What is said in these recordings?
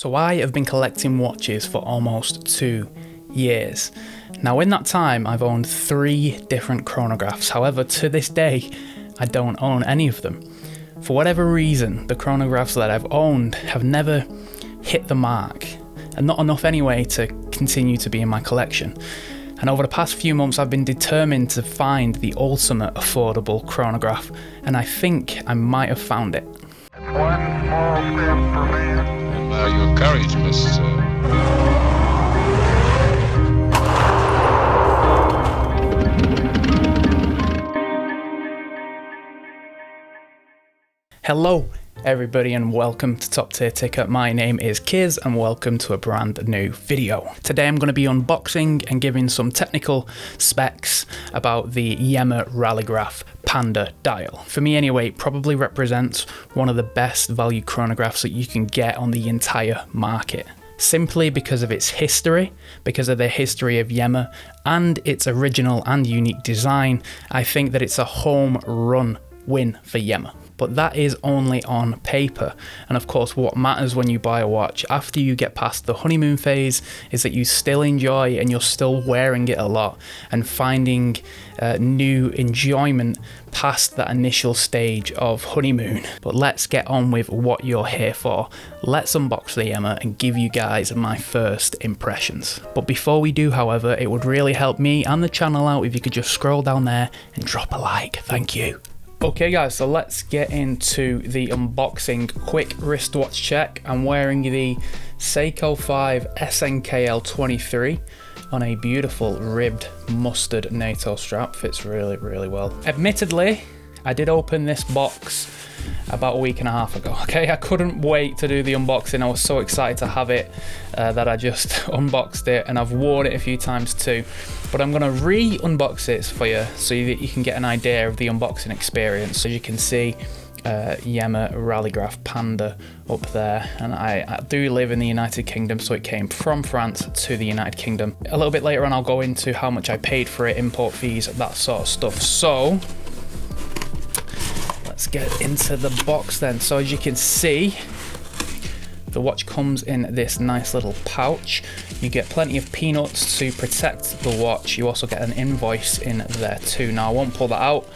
So I have been collecting watches for almost 2 years. Now in that time I've owned 3 different chronographs, however to this day I don't own any of them. For whatever reason, the chronographs that I've owned have never hit the mark, and not enough anyway to continue to be in my collection. And over the past few months I've been determined to find the ultimate affordable chronograph, and I think I might have found it. One small step for man. Your courage, Miss. Hello everybody and welcome to Top Tier Ticker. My name is Kiz and welcome to a brand new video. Today I'm going to be unboxing and giving some technical specs about the Yema Rallygraf Panda dial. For me anyway, it probably represents one of the best value chronographs that you can get on the entire market. Simply because of its history, because of the history of Yema and its original and unique design, I think that it's a home run win for Yema. But that is only on paper. And of course, what matters when you buy a watch after you get past the honeymoon phase is that you still enjoy and you're still wearing it a lot and finding new enjoyment past that initial stage of honeymoon. But let's get on with what you're here for. Let's unbox the Yema and give you guys my first impressions. But before we do, however, it would really help me and the channel out if you could just scroll down there and drop a like. Thank you. Okay guys, so let's get into the unboxing. Quick wristwatch check. I'm wearing the Seiko 5 SNKL 23 on a beautiful ribbed mustard NATO strap. Fits really well. Admittedly, I did open this box about a week and a half ago. Okay, I couldn't wait to do the unboxing. I was so excited to have it that I just unboxed it, and I've worn it a few times too. But I'm gonna re-unbox it for you so that you can get an idea of the unboxing experience. So you can see Yema Rallygraf Panda up there, and I do live in the United Kingdom, so it came from France to the United Kingdom. A little bit later on I'll go into how much I paid for it, import fees, that sort of stuff. So let's get into the box then. So as you can see, the watch comes in this nice little pouch. You get plenty of peanuts to protect the watch. You also get an invoice in there too. Now I won't pull that out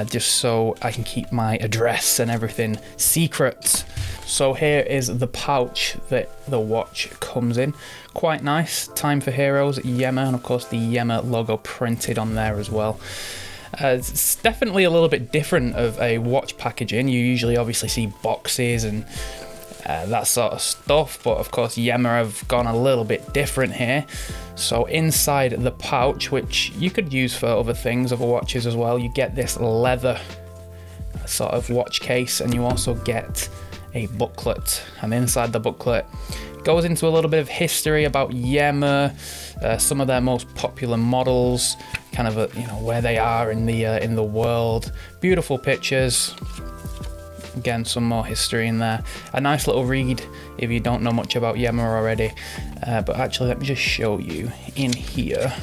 just so I can keep my address and everything secret. So here is the pouch that the watch comes in. Quite nice. Time for Heroes, Yema, and of course the Yema logo printed on there as well. It's definitely a little bit different of a watch packaging. You usually obviously see boxes and that sort of stuff, but of course Yema have gone a little bit different here. So inside the pouch, which you could use for other things, other watches as well, you get this leather sort of watch case, and you also get a booklet, and inside the booklet goes into a little bit of history about Yema, some of their most popular models, kind of where they are in the world. Beautiful pictures. Again, some more history in there. A nice little read if you don't know much about Yema already. But actually, let me just show you in here.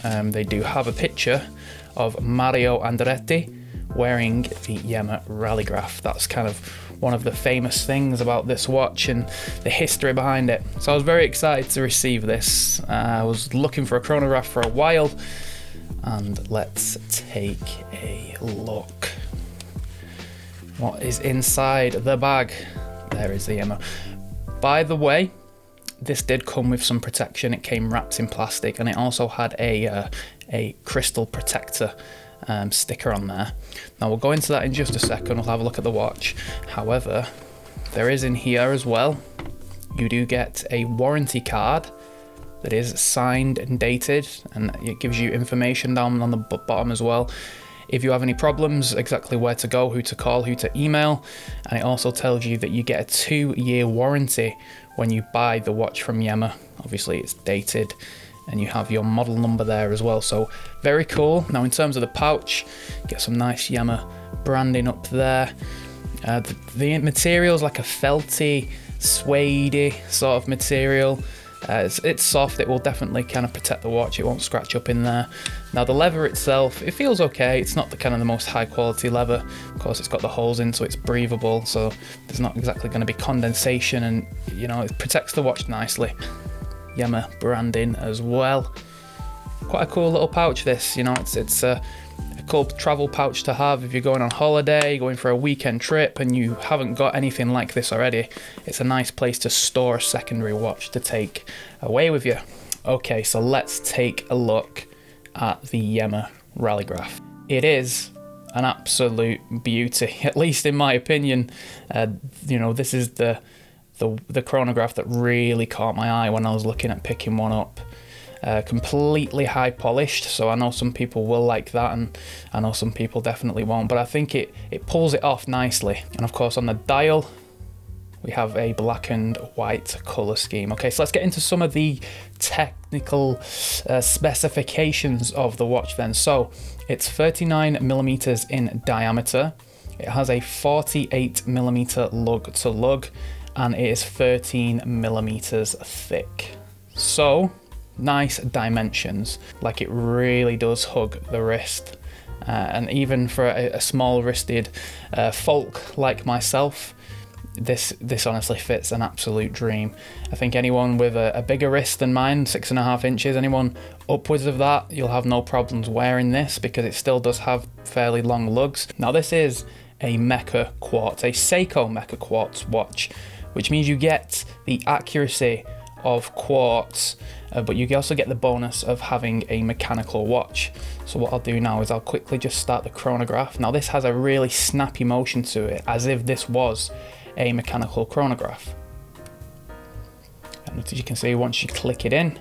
They do have a picture of Mario Andretti wearing the Yema Rallygraf. That's kind of one of the famous things about this watch and the history behind it. So I was very excited to receive this. I was looking for a chronograph for a while, and let's take a look. What is inside the bag? There is the Yema. By the way, this did come with some protection. It came wrapped in plastic, and it also had a crystal protector sticker on there. Now we'll go into that in just a second. We'll have a look at the watch. However, there is in here as well, you do get a warranty card that is signed and dated, and it gives you information down on the bottom as well. If you have any problems, exactly where to go, who to call, who to email, and it also tells you that you get a 2-year warranty when you buy the watch from Yema. Obviously it's dated, and you have your model number there as well, so very cool. Now in terms of the pouch, get some nice Yema branding up there. The material is like a felty, suede sort of material. It's soft, it will definitely kind of protect the watch, it won't scratch up in there. Now the leather itself, it feels okay, it's not the kind of the most high quality leather. Of course it's got the holes in, so it's breathable, so there's not exactly going to be condensation, and you know, it protects the watch nicely. Yema branding as well. Quite a cool little pouch this, you know, it's a cool travel pouch to have if you're going on holiday, going for a weekend trip and you haven't got anything like this already. It's a nice place to store a secondary watch to take away with you. Okay, so let's take a look at the Yema Rallygraf. It is an absolute beauty, at least in my opinion. You know, this is the chronograph that really caught my eye when I was looking at picking one up. Completely high polished, so I know some people will like that, and I know some people definitely won't, but I think it pulls it off nicely. And of course on the dial we have a black and white color scheme. Okay, so let's get into some of the technical specifications of the watch then. So it's 39 millimeters in diameter, it has a 48 millimeter lug to lug, and it is 13 millimeters thick. So nice dimensions, like it really does hug the wrist, and even for a small wristed folk like myself, this honestly fits an absolute dream. I think anyone with a bigger wrist than mine, 6.5 inches, anyone upwards of that, you'll have no problems wearing this because it still does have fairly long lugs. Now this is a meca-quartz, a Seiko meca-quartz watch, which means you get the accuracy of quartz, but you also get the bonus of having a mechanical watch. So what I'll do now is I'll quickly just start the chronograph. Now this has a really snappy motion to it, as if this was a mechanical chronograph. And as you can see, once you click it in,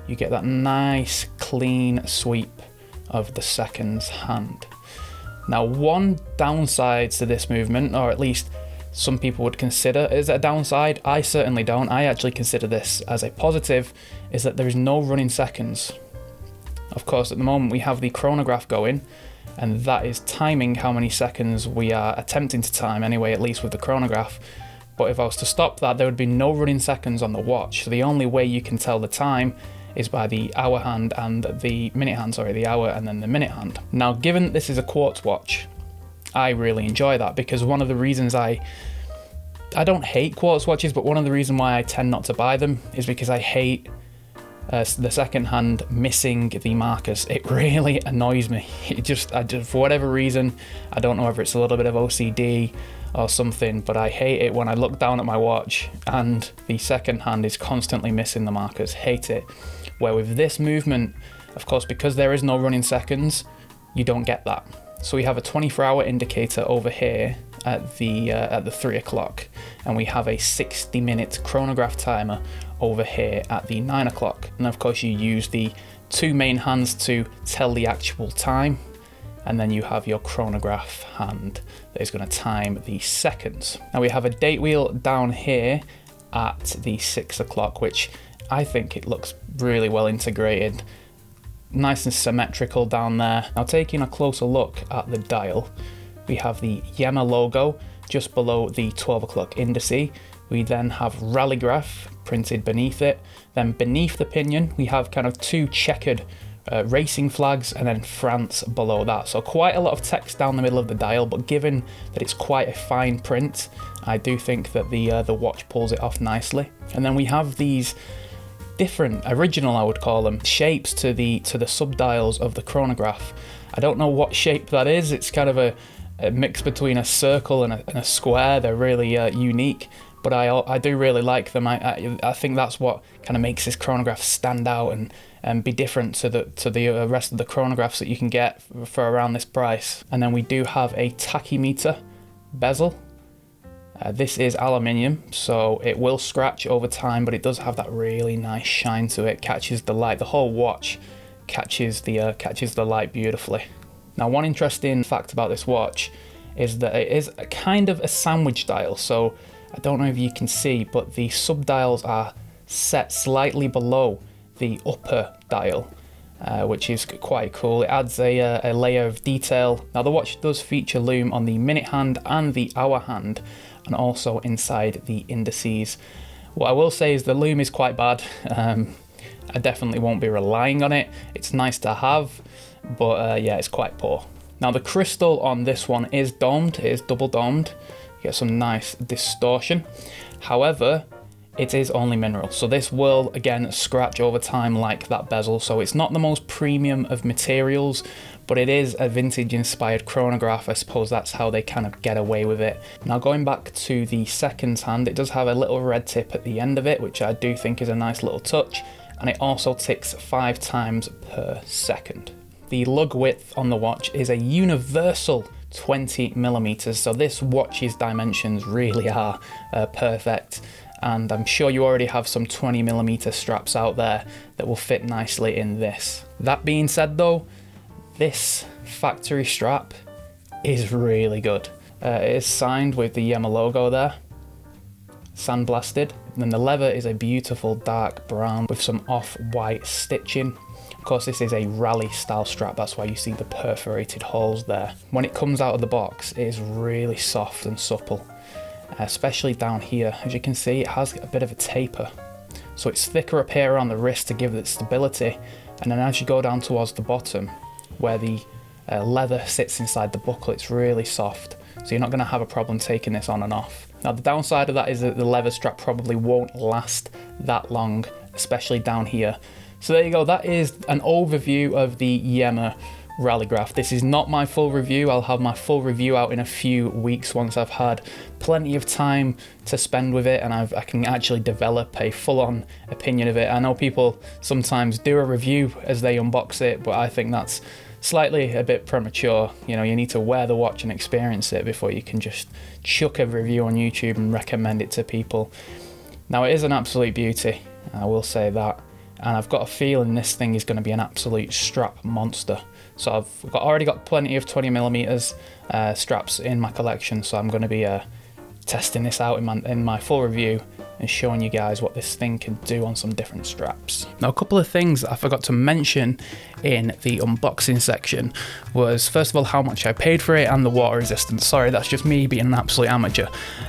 you get that nice clean sweep of the seconds hand. Now one downside to this movement, or at least some people would consider is a downside, I certainly don't, I actually consider this as a positive, is that there is no running seconds. Of course at the moment we have the chronograph going, and that is timing how many seconds we are attempting to time anyway, at least with the chronograph. But if I was to stop that, there would be no running seconds on the watch, so the only way you can tell the time is by the hour hand and the minute hand, sorry, the hour and then the minute hand. Now given that this is a quartz watch, I really enjoy that, because one of the reasons I don't hate quartz watches, but one of the reasons why I tend not to buy them is because I hate the second hand missing the markers. It really annoys me. I just for whatever reason, I don't know whether it's a little bit of OCD or something, but I hate it when I look down at my watch and the second hand is constantly missing the markers. Hate it. Where with this movement, of course, because there is no running seconds, you don't get that. So we have a 24-hour indicator over here at the 3 o'clock, and we have a 60-minute chronograph timer over here at the 9 o'clock. And of course you use the two main hands to tell the actual time, and then you have your chronograph hand that is going to time the seconds. Now we have a date wheel down here at the 6 o'clock, which I think it looks really well integrated. Nice and symmetrical down there. Now taking a closer look at the dial, we have the Yema logo just below the 12 o'clock indice. We then have Rallygraf printed beneath it. Then beneath the pinion, we have kind of two checkered racing flags, and then France below that. So quite a lot of text down the middle of the dial, but given that it's quite a fine print, I do think that the watch pulls it off nicely. And then we have these different, original I would call them, shapes to the subdials of the chronograph. I don't know what shape that is. It's kind of a mix between a circle and a square. They're really unique, but I do really like them. I think that's what kind of makes this chronograph stand out and be different to the rest of the chronographs that you can get for around this price. And then we do have a tachymeter bezel. This is aluminium, so it will scratch over time, but it does have that really nice shine to it. Catches the light. The whole watch catches the light beautifully. Now, one interesting fact about this watch is that it is a kind of a sandwich dial. So I don't know if you can see, but the subdials are set slightly below the upper dial, which is quite cool. It adds a layer of detail. Now the watch does feature lume on the minute hand and the hour hand, and also inside the indices. What I will say is the loom is quite bad. I definitely won't be relying on it. It's nice to have, but yeah, it's quite poor. Now the crystal on this one is domed, it is double domed. You get some nice distortion. However, it is only mineral, so this will again scratch over time like that bezel. So it's not the most premium of materials, but it is a vintage inspired chronograph. I suppose that's how they kind of get away with it. Now going back to the second hand, it does have a little red tip at the end of it, which I do think is a nice little touch, and it also ticks 5 times per second. The lug width on the watch is a universal 20 millimeters, so this watch's dimensions really are perfect. And I'm sure you already have some 20 millimeter straps out there that will fit nicely in this. That being said though, this factory strap is really good. It is signed with the Yema logo there, sandblasted. And then the leather is a beautiful dark brown with some off-white stitching. Of course, this is a rally style strap, that's why you see the perforated holes there. When it comes out of the box, it is really soft and supple. Especially down here. As you can see, it has a bit of a taper, so it's thicker up here around the wrist to give it stability, and then as you go down towards the bottom where the leather sits inside the buckle, it's really soft, so you're not going to have a problem taking this on and off. Now the downside of that is that the leather strap probably won't last that long, especially down here. So there you go, that is an overview of the Yema Rallygraf. This is not my full review. I'll have my full review out in a few weeks once I've had plenty of time to spend with it and I can actually develop a full-on opinion of it. I know people sometimes do a review as they unbox it, but I think that's slightly a bit premature. You know, you need to wear the watch and experience it before you can just chuck a review on YouTube and recommend it to people. Now it is an absolute beauty, I will say that, and I've got a feeling this thing is going to be an absolute strap monster. So I've already got plenty of 20 millimeters straps in my collection, so I'm going to be testing this out in my full review and showing you guys what this thing can do on some different straps. Now a couple of things I forgot to mention in the unboxing section was, first of all, how much I paid for it and the water resistance. Sorry, that's just me being an absolute amateur.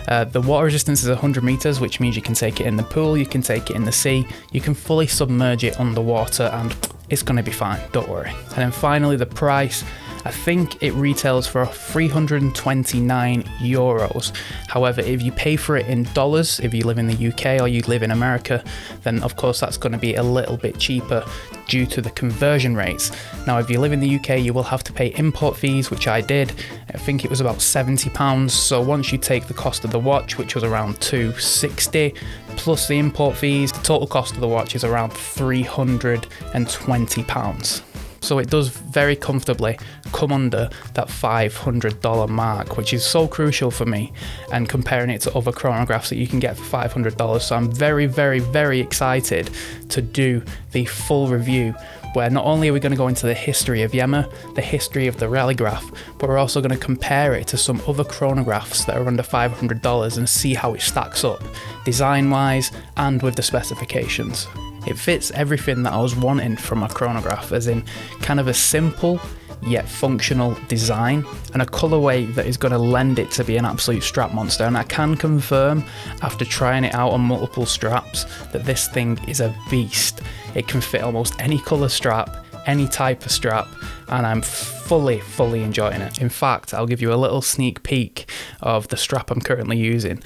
The water resistance is 100 meters, which means you can take it in the pool, you can take it in the sea, you can fully submerge it underwater and it's going to be fine, don't worry. And then finally the price, I think it retails for 329 euros. However, if you pay for it in dollars, if you live in the UK or you live in America, then of course that's going to be a little bit cheaper due to the conversion rates. Now, if you live in the UK, you will have to pay import fees, which I did. I think it was about £70. So once you take the cost of the watch, which was around $260, plus the import fees, the total cost of the watch is around £320. So it does very comfortably come under that $500 mark, which is so crucial for me, and comparing it to other chronographs that you can get for $500. So I'm very, very, very excited to do the full review, where not only are we going to go into the history of Yema, the history of the Rallygraf, but we're also going to compare it to some other chronographs that are under $500 and see how it stacks up, design-wise and with the specifications. It fits everything that I was wanting from a chronograph, as in kind of a simple yet functional design and a colorway that is going to lend it to be an absolute strap monster. And I can confirm, after trying it out on multiple straps, that this thing is a beast. It can fit almost any color strap, any type of strap, and I'm fully enjoying it. In fact, I'll give you a little sneak peek of the strap I'm currently using.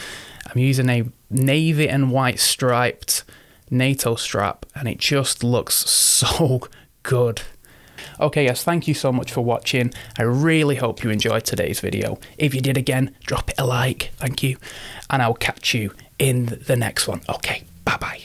I'm using a navy and white striped NATO strap, and it just looks so good. Okay guys, thank you so much for watching. I really hope you enjoyed today's video. If you did, again, drop it a like, thank you, and I'll catch you in the next one. Okay, bye bye.